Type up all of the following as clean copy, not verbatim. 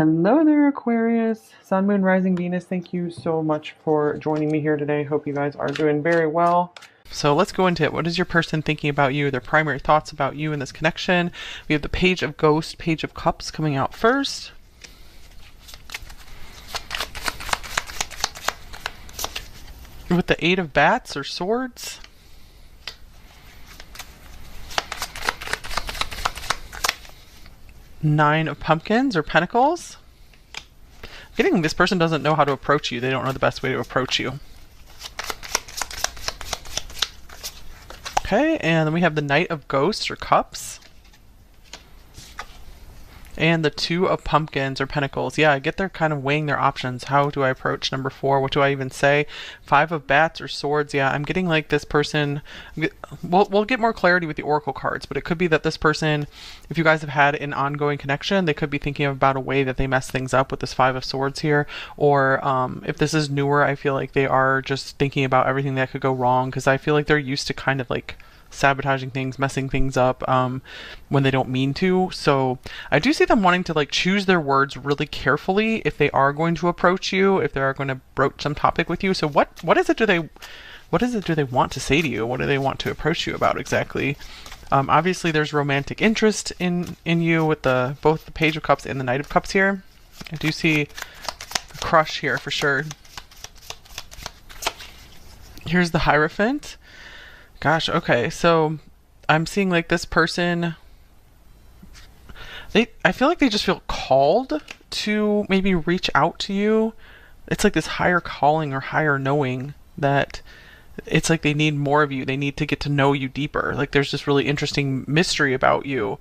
Hello there, Aquarius, Sun, Moon, Rising, Venus. Thank you so much for joining me here today. Hope you guys are doing very well. So let's go into it. What is your person thinking about you, their primary thoughts about you in this connection? We have the Page of Ghost, Page of Cups coming out first. With the Eight of Bats or Swords. Nine of Pumpkins or Pentacles. Getting this person doesn't know how to approach you. They don't know the best way to approach you. Okay, and then we have the Knight of Ghosts or Cups. And the Two of Pumpkins or Pentacles. Yeah, I get they're kind of weighing their options. How do I approach number 4? What do I even say? Five of Bats or Swords. Yeah, I'm getting like this person. We'll get more clarity with the Oracle cards, but it could be that this person, if you guys have had an ongoing connection, they could be thinking about a way that they mess things up with this Five of Swords here. Or if this is newer, I feel like they are just thinking about everything that could go wrong, because I feel like they're used to kind of like sabotaging things, messing things up when they don't mean to. So I do see them wanting to like choose their words really carefully if they are going to approach you, if they are going to broach some topic with you. So what is it do they want to say to you? What do they want to approach you about exactly? Obviously there's romantic interest in you with both the Page of Cups and the Knight of Cups here. I do see a crush here for sure. Here's the Hierophant. Gosh, okay, so I'm seeing like this person, I feel like they just feel called to maybe reach out to you. It's like this higher calling or higher knowing that it's like they need more of you. They need to get to know you deeper. Like there's this really interesting mystery about you.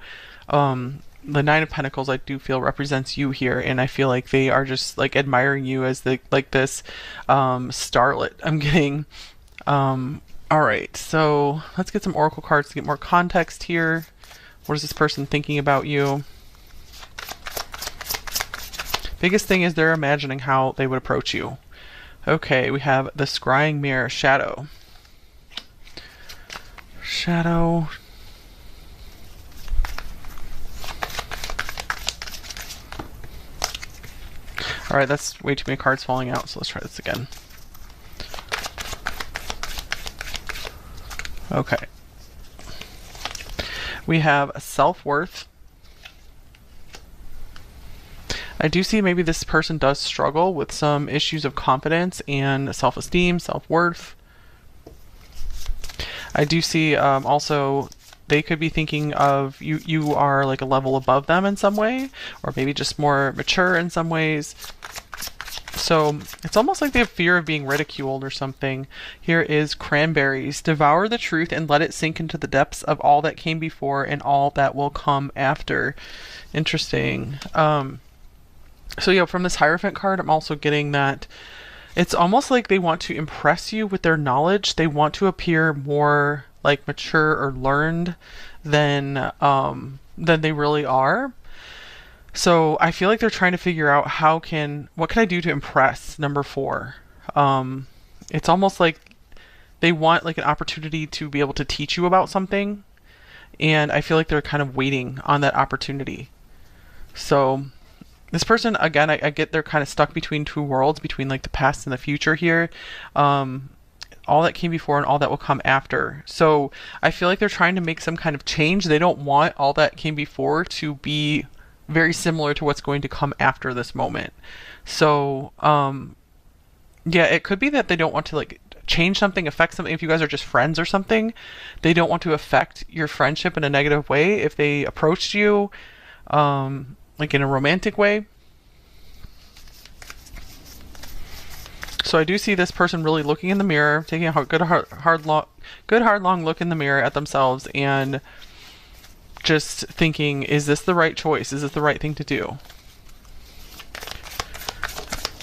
The Nine of Pentacles I do feel represents you here, and I feel like they are just like admiring you as this starlet. I'm getting all right, so let's get some Oracle cards to get more context here. What is this person thinking about you? Biggest thing is they're imagining how they would approach you. Okay, we have the Scrying Mirror, Shadow. Shadow. All right, that's way too many cards falling out, so let's try this again. Okay. We have self-worth. I do see maybe this person does struggle with some issues of confidence and self-esteem, self-worth. I do see also they could be thinking of you are like a level above them in some way, or maybe just more mature in some ways. So it's almost like they have fear of being ridiculed or something. Here is Cranberries. Devour the truth and let it sink into the depths of all that came before and all that will come after. Interesting. So yeah, from this Hierophant card, I'm also getting that it's almost like they want to impress you with their knowledge. They want to appear more like mature or learned than they really are. So I feel like they're trying to figure out what can I do to impress number 4. It's almost like they want like an opportunity to be able to teach you about something, and I feel like they're kind of waiting on that opportunity. So this person, again, I get they're kind of stuck between two worlds, between like the past and the future here. All that came before and all that will come after. So I feel like they're trying to make some kind of change. They don't want all that came before to be very similar to what's going to come after this moment. So yeah, it could be that they don't want to like change something, affect something. If you guys are just friends or something, they don't want to affect your friendship in a negative way if they approached you like in a romantic way. So I do see this person really looking in the mirror, taking a good hard long look in the mirror at themselves and just thinking, is this the right choice? Is this the right thing to do?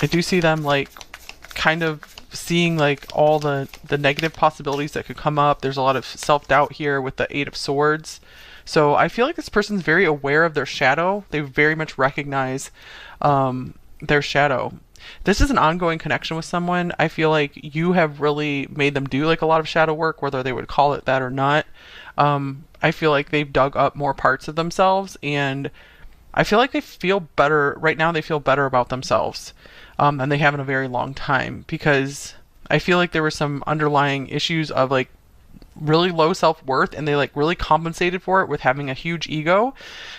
I do see them like kind of seeing like all the negative possibilities that could come up. There's a lot of self-doubt here with the Eight of Swords. So I feel like this person's very aware of their shadow. They very much recognize their shadow. This is an ongoing connection with someone. I feel like you have really made them do like a lot of shadow work, whether they would call it that or not. I feel like they've dug up more parts of themselves, and I feel like they feel better right now. They feel better about themselves than they have in a very long time, because I feel like there were some underlying issues of like really low self-worth, and they like really compensated for it with having a huge ego.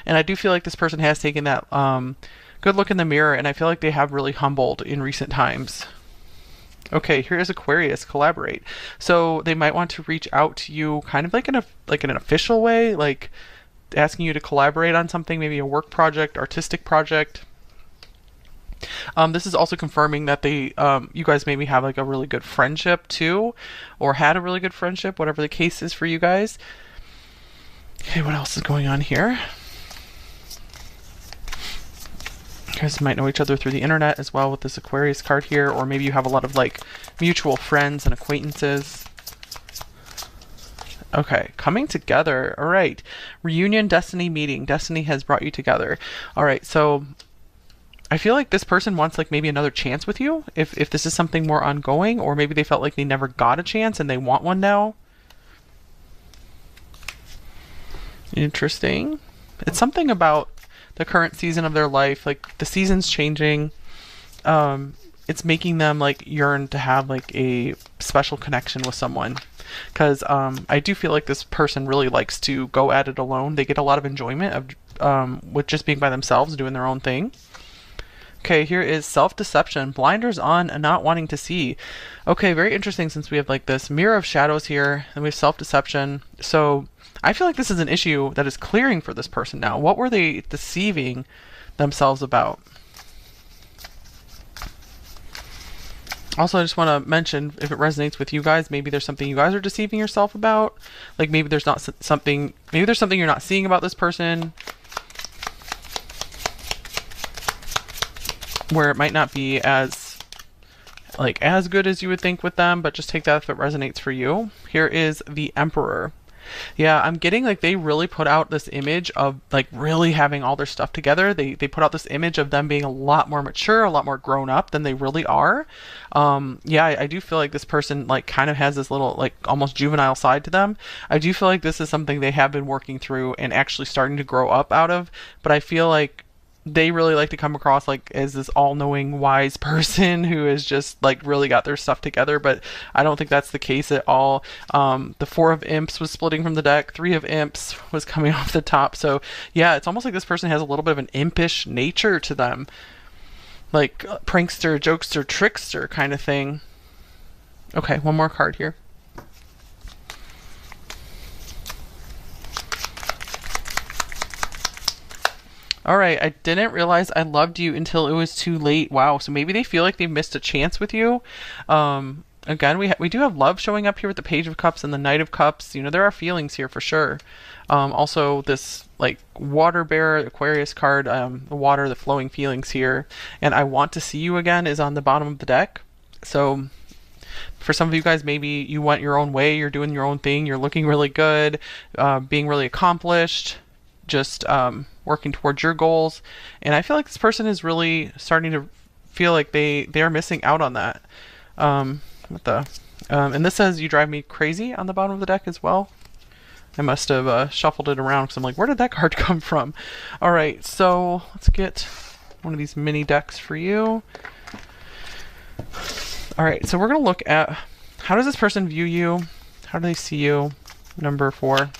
And I do feel like this person has taken that good look in the mirror, and I feel like they have really humbled in recent times. Okay, here is Aquarius, collaborate. So they might want to reach out to you kind of like in an official way, like asking you to collaborate on something, maybe a work project, artistic project. This is also confirming that you guys maybe have like a really good friendship too, or had a really good friendship, whatever the case is for you guys. Okay, what else is going on here? You guys might know each other through the internet as well with this Aquarius card here, or maybe you have a lot of like mutual friends and acquaintances. Okay, coming together. All right. Reunion, destiny, meeting. Destiny has brought you together. All right, so I feel like this person wants like maybe another chance with you, if this is something more ongoing, or maybe they felt like they never got a chance and they want one now. Interesting. It's something about the current season of their life, like the season's changing. It's making them like yearn to have like a special connection with someone, because I do feel like this person really likes to go at it alone. They get a lot of enjoyment of with just being by themselves, doing their own thing. Okay, here is self-deception, blinders on and not wanting to see. Okay, very interesting, since we have like this mirror of shadows here, and we have self-deception. So I feel like this is an issue that is clearing for this person now. What were they deceiving themselves about? Also, I just want to mention, if it resonates with you guys, maybe there's something you guys are deceiving yourself about. Like maybe there's something you're not seeing about this person, where it might not be as good as you would think with them, but just take that if it resonates for you. Here is the Emperor. Yeah, I'm getting like they really put out this image of like really having all their stuff together. They put out this image of them being a lot more mature, a lot more grown up than they really are. Yeah, I do feel like this person like kind of has this little like almost juvenile side to them. I do feel like this is something they have been working through and actually starting to grow up out of, but I feel like they really like to come across like as this all-knowing wise person who has just like really got their stuff together, but I don't think that's the case at all. The Four of Imps was splitting from the deck, Three of Imps was coming off the top, so yeah, it's almost like this person has a little bit of an impish nature to them, like prankster, jokester, trickster kind of thing. Okay, one more card here. All right, I didn't realize I loved you until it was too late. Wow, so maybe they feel like they've missed a chance with you. Again, we do have love showing up here with the Page of Cups and the Knight of Cups. You know, there are feelings here for sure. Also, this like water bearer, Aquarius card, the water, the flowing feelings here. And I want to see you again is on the bottom of the deck. So for some of you guys, maybe you went your own way, you're doing your own thing, you're looking really good, being really accomplished, just working towards your goals. And I feel like this person is really starting to feel like they are missing out on that. And this says you drive me crazy on the bottom of the deck as well. I must have shuffled it around because I'm like, where did that card come from? All right, so let's get one of these mini decks for you. All right, so we're going to look at how does this person view you? How do they see you? Number 4.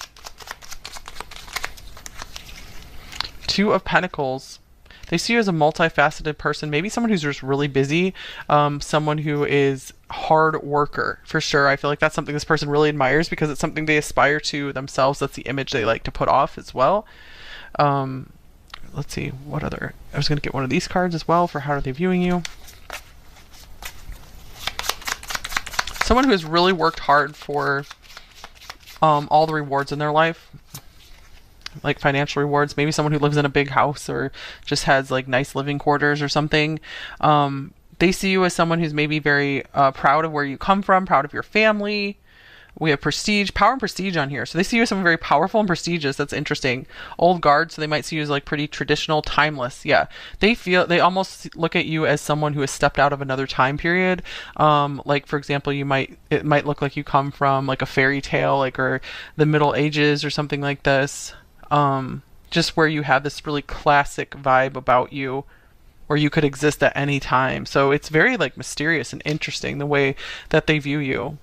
Two of Pentacles. They see you as a multifaceted person, maybe someone who's just really busy, someone who is hard worker for sure. I feel like that's something this person really admires because it's something they aspire to themselves. That's the image they like to put off as well. Let's see, what other, I was going to get one of these cards as well for how are they viewing you. Someone who has really worked hard for all the rewards in their life, like financial rewards, maybe someone who lives in a big house or just has like nice living quarters or something. They see you as someone who's maybe very proud of where you come from, proud of your family. We have prestige, power and prestige on here. So they see you as someone very powerful and prestigious. That's interesting. Old guard, so they might see you as like pretty traditional, timeless. Yeah. They almost look at you as someone who has stepped out of another time period. Like for example, it might look like you come from like a fairy tale, like or the Middle Ages or something like this. just where you have this really classic vibe about you, where you could exist at any time. So it's very like mysterious and interesting the way that they view you.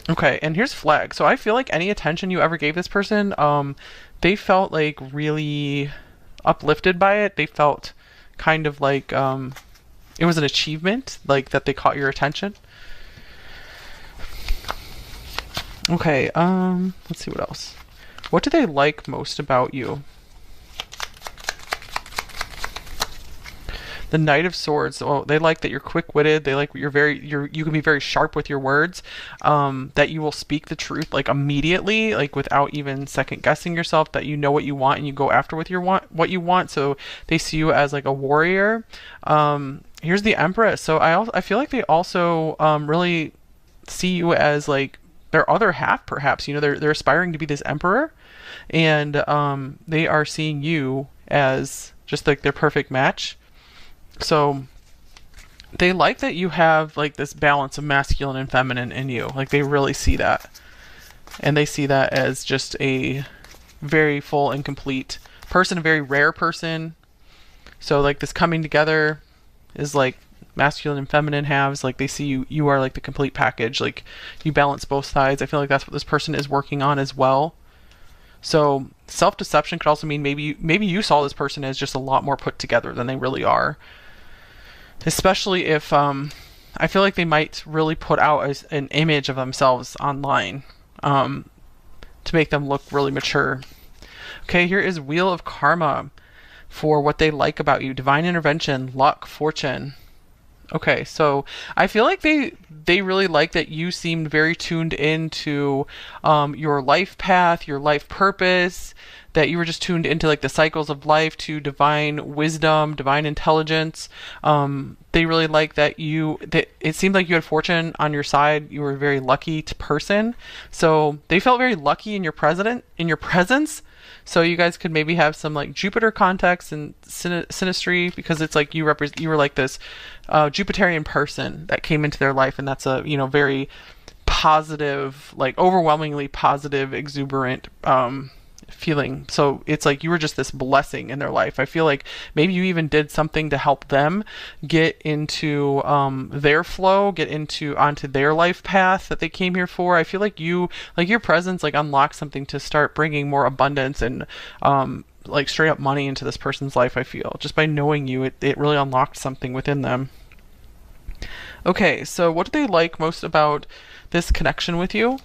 Okay, and here's flag. So I feel like any attention you ever gave this person, they felt like really uplifted by it. They felt kind of like it was an achievement, like that they caught your attention. Okay, let's see what else. What do they like most about you? The Knight of Swords. Oh, they like that you're quick-witted. They like you can be very sharp with your words. That you will speak the truth like immediately, like without even second guessing yourself. That you know what you want and you go after with what you want. So they see you as like a warrior. Here's the Empress. So I feel like they also really see you as like their other half, perhaps. You know, they're aspiring to be this emperor, and they are seeing you as just like their perfect match. So they like that you have like this balance of masculine and feminine in you. Like they really see that. And they see that as just a very full and complete person, a very rare person. So like this coming together is like masculine and feminine halves. Like they see you are like the complete package. Like you balance both sides. I feel like that's what this person is working on as well. So self-deception could also mean maybe you saw this person as just a lot more put together than they really are. Especially if I feel like they might really put out an image of themselves online to make them look really mature. Okay, here is Wheel of Karma for what they like about you. Divine intervention, luck, fortune. Okay, so I feel like they really like that you seemed very tuned into your life path, your life purpose, that you were just tuned into like the cycles of life, to divine wisdom, divine intelligence. They really like that it seemed like you had fortune on your side. You were a very lucky person. So they felt very lucky in your presence. So you guys could maybe have some like Jupiter context and synastry, because it's like you were like this Jupiterian person that came into their life, and that's a very positive, like overwhelmingly positive, exuberant feeling. So it's like you were just this blessing in their life. I feel like maybe you even did something to help them get into their flow, get onto their life path that they came here for. I feel like your presence like unlocked something to start bringing more abundance and like straight up money into this person's life. I feel just by knowing you, it really unlocked something within them. Okay, so what do they like most about this connection with you?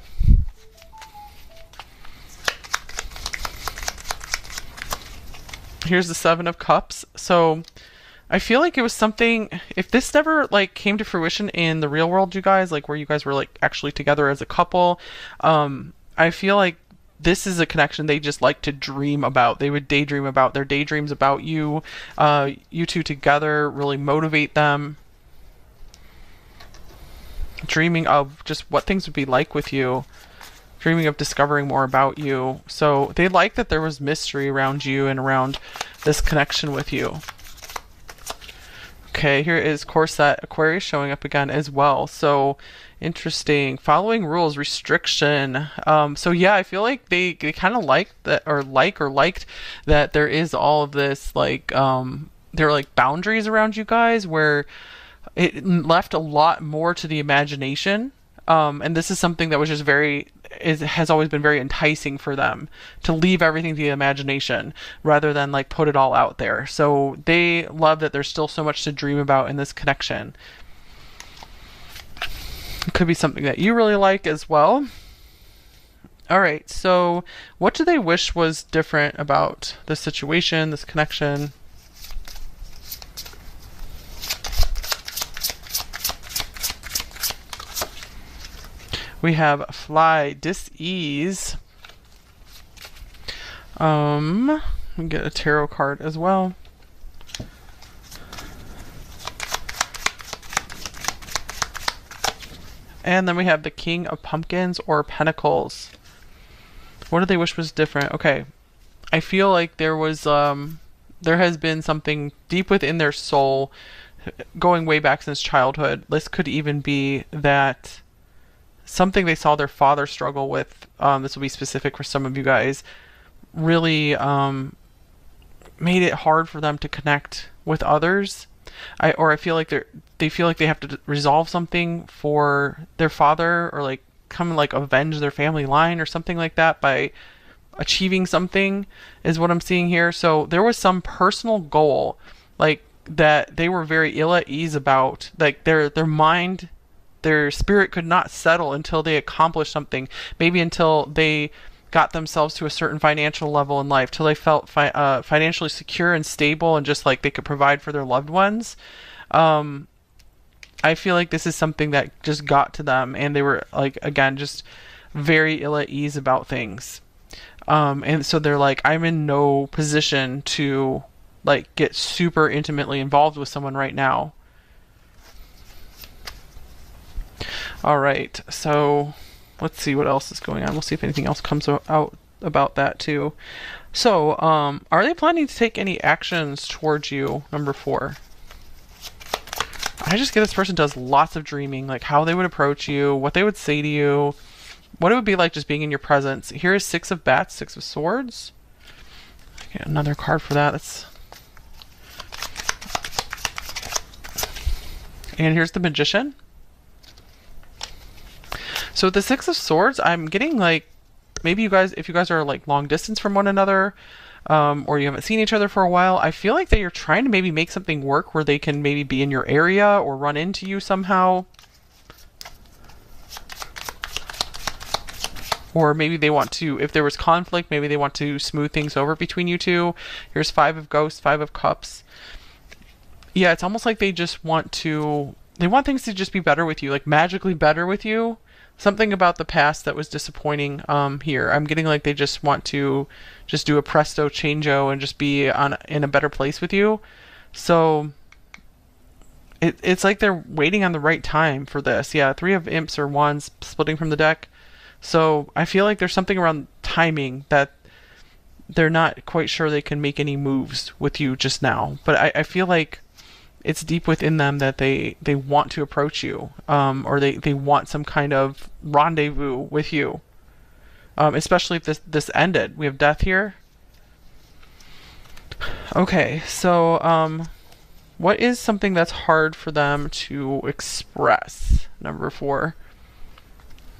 Here's the Seven of Cups. So I feel like it was something, if this never like came to fruition in the real world, you guys, like where you guys were like actually together as a couple, I feel like this is a connection they just like to dream about. They would daydream about their daydreams about you. You two together really motivate them. Dreaming of just what things would be like with you. Dreaming of discovering more about you. So they like that there was mystery around you and around this connection with you. Okay, here is Corset Aquarius showing up again as well. So interesting. Following rules, restriction. So yeah, I feel like they kind of like that, or liked that there is all of this like there are like boundaries around you guys where it left a lot more to the imagination. And this is something that was just has always been very enticing for them, to leave everything to the imagination rather than like put it all out there. So they love that there's still so much to dream about in this connection. It could be something that you really like as well. All right, so what do they wish was different about this situation, this connection? We have fly, dis-ease. We get a tarot card as well. And then we have the King of Pumpkins or Pentacles. What do they wish was different? Okay. I feel like there has been something deep within their soul going way back since childhood. This could even be that something they saw their father struggle with, this will be specific for some of you guys, really made it hard for them to connect with others. I feel like they feel like they have to resolve something for their father, or like come like avenge their family line or something like that by achieving something, is what I'm seeing here. So there was some personal goal, like, that they were very ill at ease about. Like their mind, their spirit could not settle until they accomplished something. Maybe until they got themselves to a certain financial level in life, till they felt financially secure and stable, and just like they could provide for their loved ones. Um, I feel like this is something that just got to them, and they were like, again, just very ill at ease about things. And so they're like, I'm in no position to like get super intimately involved with someone right now. All right, so let's see what else is going on. We'll see if anything else comes out about that too. So, are they planning to take any actions towards you? Number 4. I just get this person does lots of dreaming, like how they would approach you, what they would say to you, what it would be like just being in your presence. Here is 6 of Bats, 6 of Swords. Get another card for that. And here's the Magician. So with the 6 of Swords, I'm getting like, maybe you guys, if you guys are like long distance from one another, or you haven't seen each other for a while, I feel like that you're trying to maybe make something work where they can maybe be in your area or run into you somehow. Or maybe they want to, if there was conflict, maybe they want to smooth things over between you two. Here's 5 of Ghosts, 5 of Cups. Yeah, it's almost like they just want to, they want things to just be better with you, like magically better with you. Something about the past that was disappointing here. I'm getting like they just want to just do a presto changeo and just be in a better place with you. So it's like they're waiting on the right time for this. Yeah, 3 of Imps or Wands splitting from the deck. So I feel like there's something around timing that they're not quite sure they can make any moves with you just now. But I feel like it's deep within them that they want to approach you, or they want some kind of rendezvous with you, especially if this ended. We have Death here. Okay, so what is something that's hard for them to express? Number 4.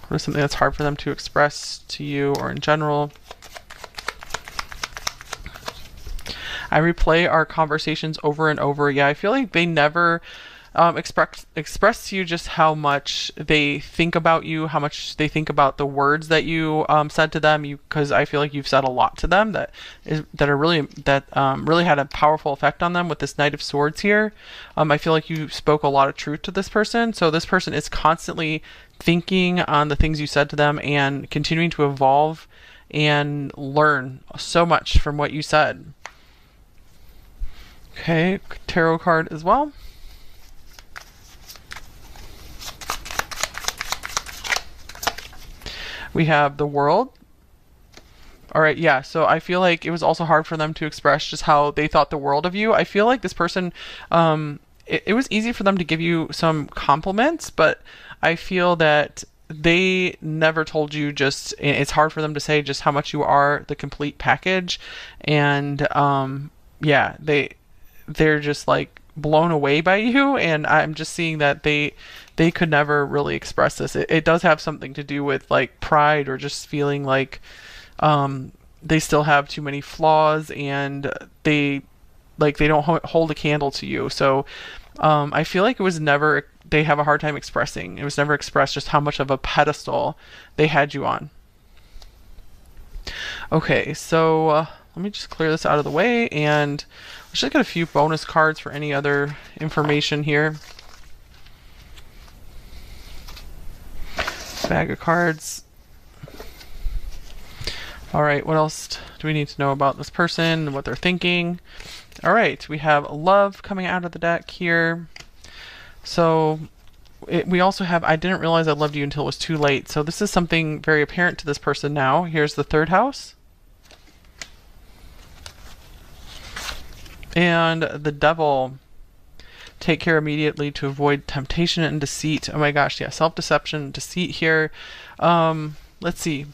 What is something that's hard for them to express to you or in general? I replay our conversations over and over. Yeah, I feel like they never express to you just how much they think about you, how much they think about the words that you said to them. Because I feel like you've said a lot to them that really had a powerful effect on them with this Knight of Swords here. I feel like you spoke a lot of truth to this person. So this person is constantly thinking on the things you said to them and continuing to evolve and learn so much from what you said. Okay, tarot card as well. We have the World. All right, yeah, so I feel like it was also hard for them to express just how they thought the world of you. I feel like this person, it was easy for them to give you some compliments, but I feel that they never told you just, it's hard for them to say just how much you are the complete package. And yeah, they're just like blown away by you, and I'm just seeing that they could never really express this. It does have something to do with like pride, or just feeling like they still have too many flaws, and they don't hold a candle to you. So I feel like it was never, they have a hard time expressing. It was never expressed just how much of a pedestal they had you on. Okay, so let me just clear this out of the way, and let's just get a few bonus cards for any other information here. Bag of cards. All right, what else do we need to know about this person and what they're thinking? All right, we have love coming out of the deck here. So we also have, I didn't realize I loved you until it was too late. So this is something very apparent to this person now. Here's the 3rd house. And the Devil. Take care immediately to avoid temptation and deceit. Oh my gosh, yeah, self-deception, deceit here. Let's see.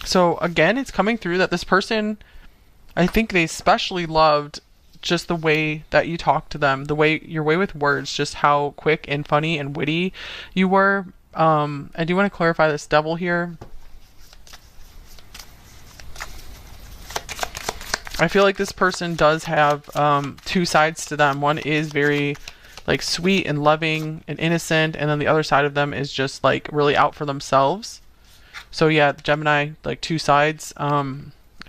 So again, it's coming through that this person I think they especially loved just the way that you talked to them, the way your way with words, just how quick and funny and witty you were. I do want to clarify this devil here. I feel like this person does have two sides to them. One is very like sweet and loving and innocent, and then the other side of them is just like really out for themselves. So yeah, Gemini, like two sides.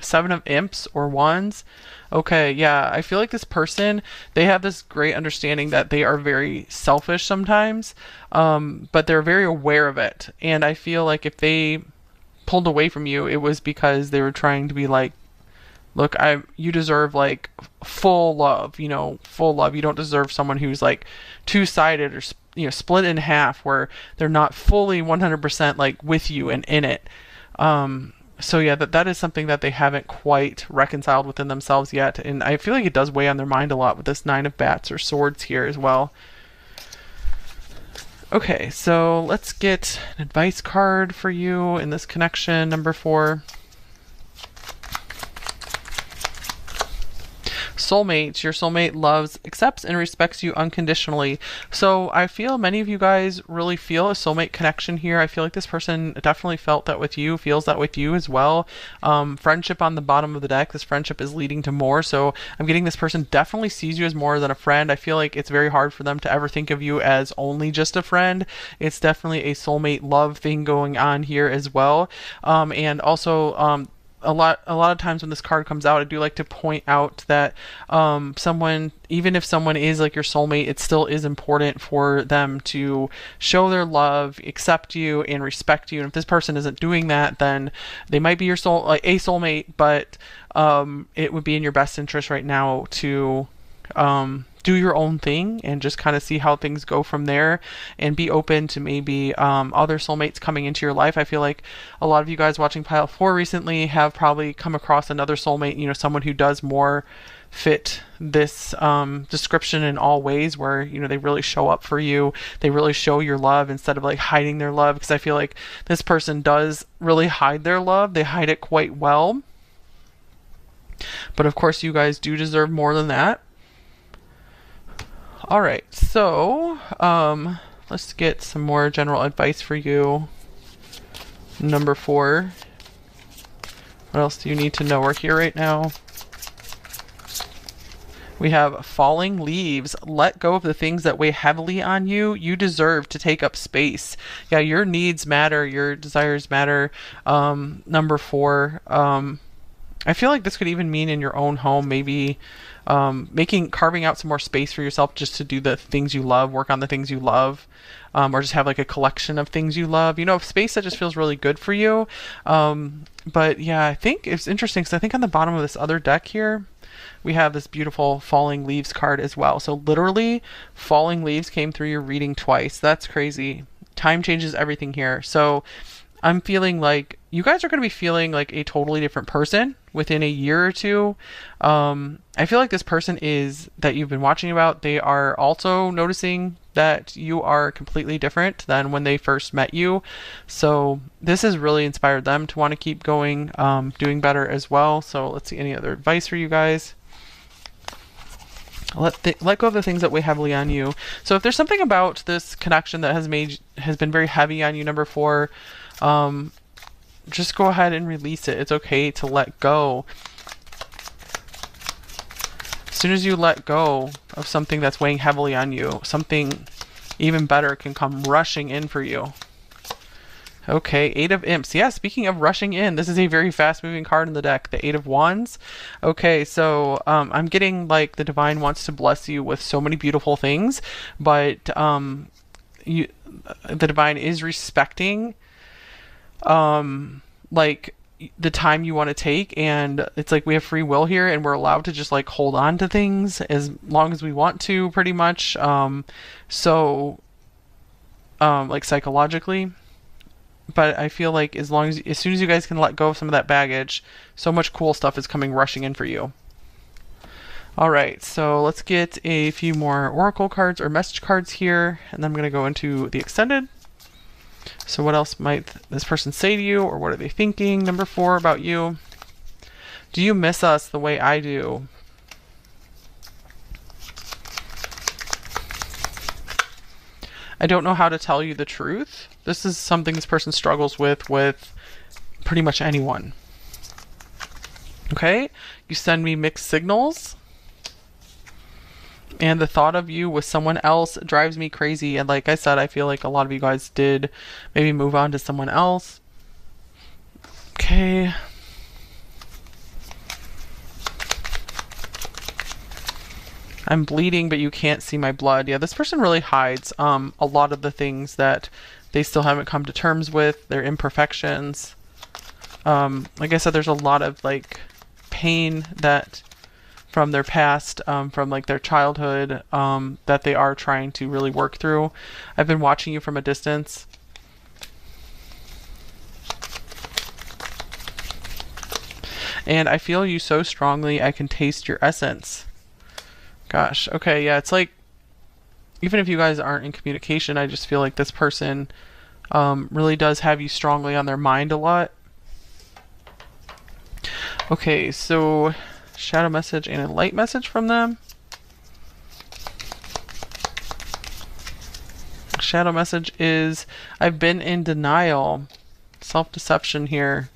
Seven of Imps or Wands. Okay, yeah, I feel like this person, they have this great understanding that they are very selfish sometimes, but they're very aware of it. And I feel like if they pulled away from you, it was because they were trying to be like, look, you deserve like full love, full love. You don't deserve someone who's like two-sided or split in half, where they're not fully 100% like with you and in it. So yeah, that is something that they haven't quite reconciled within themselves yet, and I feel like it does weigh on their mind a lot with this Nine of Bats or Swords here as well. Okay, so let's get an advice card for you in this connection, number 4. Soulmates. Your soulmate loves, accepts, and respects you unconditionally. So I feel many of you guys really feel a soulmate connection here. I feel like this person definitely felt that with you, feels that with you as well. Friendship on the bottom of the deck. This friendship is leading to more. So I'm getting this person definitely sees you as more than a friend. I feel like it's very hard for them to ever think of you as only just a friend. It's definitely a soulmate love thing going on here as well. And also, a lot of times when this card comes out, I do like to point out that someone, even if someone is like your soulmate, it still is important for them to show their love, accept you, and respect you. And if this person isn't doing that, then they might be your a soulmate, but it would be in your best interest right now to do your own thing and just kind of see how things go from there, and be open to maybe other soulmates coming into your life. I feel like a lot of you guys watching Pile 4 recently have probably come across another soulmate, someone who does more fit this description in all ways, where they really show up for you, they really show your love instead of like hiding their love, because I feel like this person does really hide their love. They hide it quite well, but of course you guys do deserve more than that. All right, so let's get some more general advice for you. Number 4. What else do you need to know? We're here right now. We have falling leaves. Let go of the things that weigh heavily on you. You deserve to take up space. Yeah, your needs matter. Your desires matter. Number 4. I feel like this could even mean in your own home, maybe carving out some more space for yourself just to do the things you love, work on the things you love, or just have like a collection of things you love, space that just feels really good for you. But yeah, I think it's interesting because I think on the bottom of this other deck here, we have this beautiful falling leaves card as well. So literally falling leaves came through your reading twice. That's crazy. Time changes everything here. So I'm feeling like you guys are going to be feeling like a totally different person within a year or two. I feel like this person that you've been watching about, they are also noticing that you are completely different than when they first met you. So this has really inspired them to want to keep going, doing better as well. So let's see, any other advice for you guys? Let go of the things that weigh heavily on you. So if there's something about this connection that has been very heavy on you, number 4, just go ahead and release it. It's okay to let go. As soon as you let go of something that's weighing heavily on you, something even better can come rushing in for you. Okay, 8 of Imps. Yeah, speaking of rushing in, this is a very fast-moving card in the deck, the 8 of Wands. Okay, so I'm getting like the Divine wants to bless you with so many beautiful things, but the Divine is respecting like the time you want to take, and it's like we have free will here, and we're allowed to just like hold on to things as long as we want to, pretty much. Like psychologically. But I feel like as soon as you guys can let go of some of that baggage, so much cool stuff is coming rushing in for you. All right, so let's get a few more oracle cards or message cards here, and then I'm going to go into the extended. So what else might this person say to you, or what are they thinking, number 4, about you? Do you miss us the way I do? I don't know how to tell you the truth. This is something this person struggles with pretty much anyone. Okay? You send me mixed signals. And the thought of you with someone else drives me crazy. And like I said, I feel like a lot of you guys did maybe move on to someone else. Okay. I'm bleeding, but you can't see my blood. Yeah, this person really hides a lot of the things that they still haven't come to terms with, their imperfections. Like I said, there's a lot of like pain that from their past, from like their childhood, that they are trying to really work through. I've been watching you from a distance. And I feel you so strongly, I can taste your essence. Gosh, okay, yeah, it's like, even if you guys aren't in communication, I just feel like this person really does have you strongly on their mind a lot. Okay, so shadow message and a light message from them. Shadow message is, I've been in denial, self-deception here.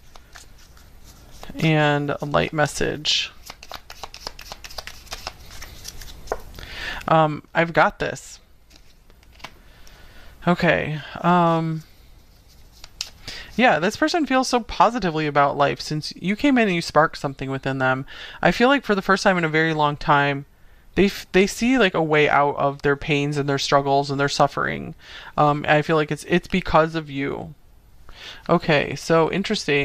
And a light message. I've got this. Okay. Yeah, this person feels so positively about life since you came in and you sparked something within them. I feel like for the first time in a very long time, they see like a way out of their pains and their struggles and their suffering. I feel like it's because of you. Okay, so interesting.